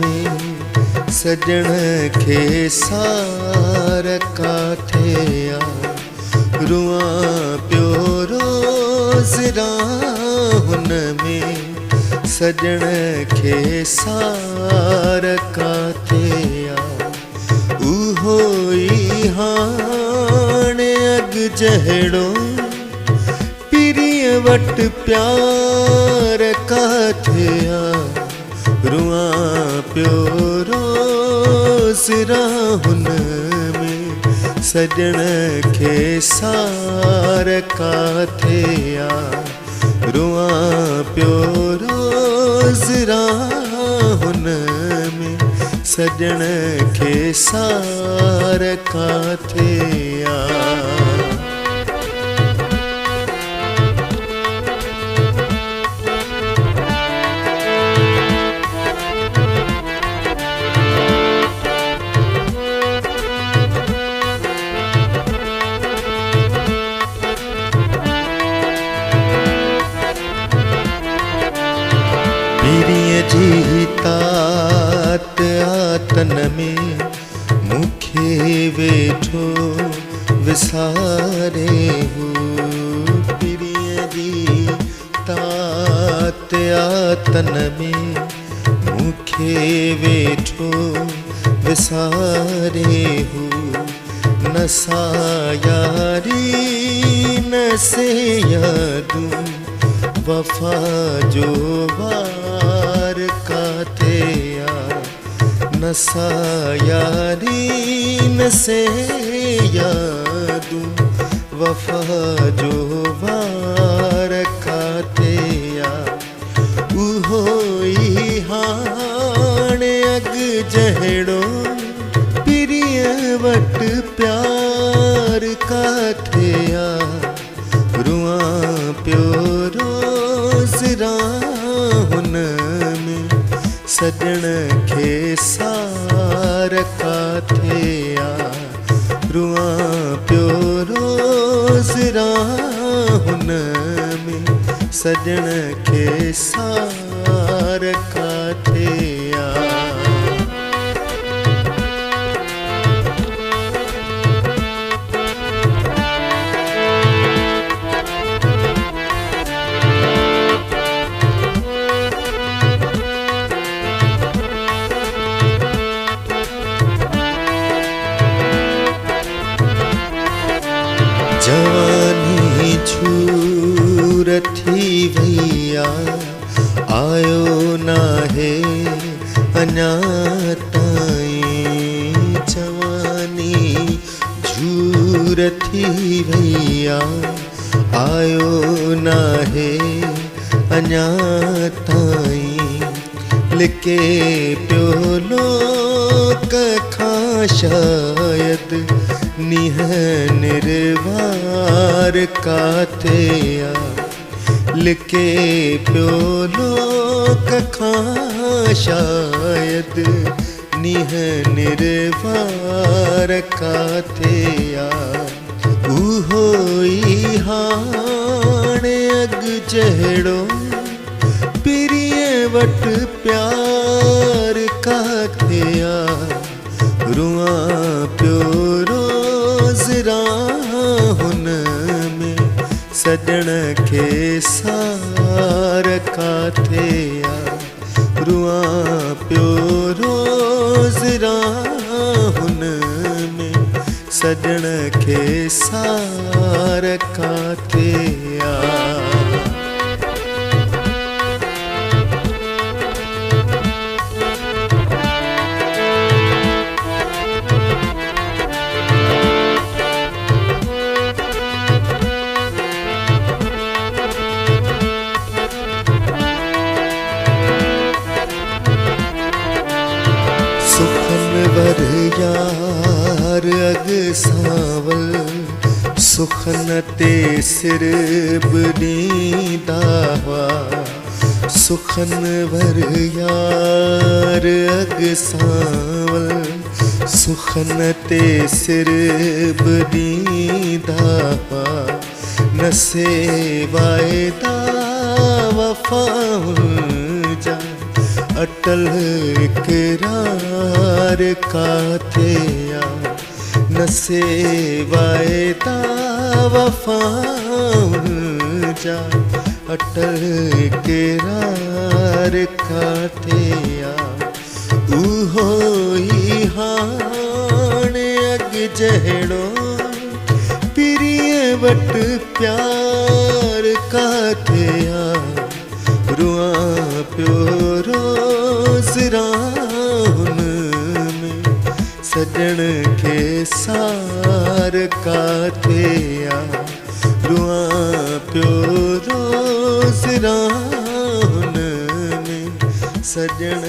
में सजण खे सार काथे आ रुआं पियो रोज़ राहुन में सजण खे सार काथे आ उहो ई हाणे अॻ जहिड़ो पिरीअ वटि प्यार काथे आ रुआं पियो रोज़ राहुन में सजण खे सार काथे आ रुआं पियो रोज़ राहुन में सजण खे सार काथे आ पीरीअ जी तात आतन में मूंखे वेठो विसारे हो पीरीअ जी तात आतन में मूंखे वेठो विसारे हो न सायारी न से यादूं वफा जो वार काथे आ न सायारी न से यादूं वफा जो वार काथे आ उहो ई हाणे अॻ जहिड़ो पिरीअ वटि प्यार काथे आ रुआं पियो रोज़ राहुन में सजण खे सार काथे आ रुआं पियो रोज़ राहुन में सजण खे सार काथे आ जवानी झूर थी वैया आयो नाहे अञा ताईं जवानी झूर थी वैया आयो नाहे अञा ताईं लिके पियो लोक खां शायद निह निर्वार काथे आ लिके पियो लोक खां शायद निह निर्वार काथे आ उहो ई हाणे अॻ जहिड़ो पिरीअ वटि प्यार काथे आ रुआं पियो रोज़ राहुन में सजण खे सार काथे आ रुआं पियो रोज़ राहुन में सजण खे सार काथे आ सुखनवर यार अॻ सांवल सुखन ते सिर बि ॾींदा हुआ सुखनवर यार अॻ सांवल सुखन ते सिर बि ॾींदा हुआ न सेवाए दा वफ़ाउनि जा अटल इकरार काथे आ न सेवाए दा वफाउन जा अटल इकरार काथे आ उहो ही हाण अग जहड़ो पिरिय वट प्यार काथे आ रुआ प्यो रोज़ राहुन में सजन के सार काथे आ रुआ प्यो रोज़ राहुन में सजन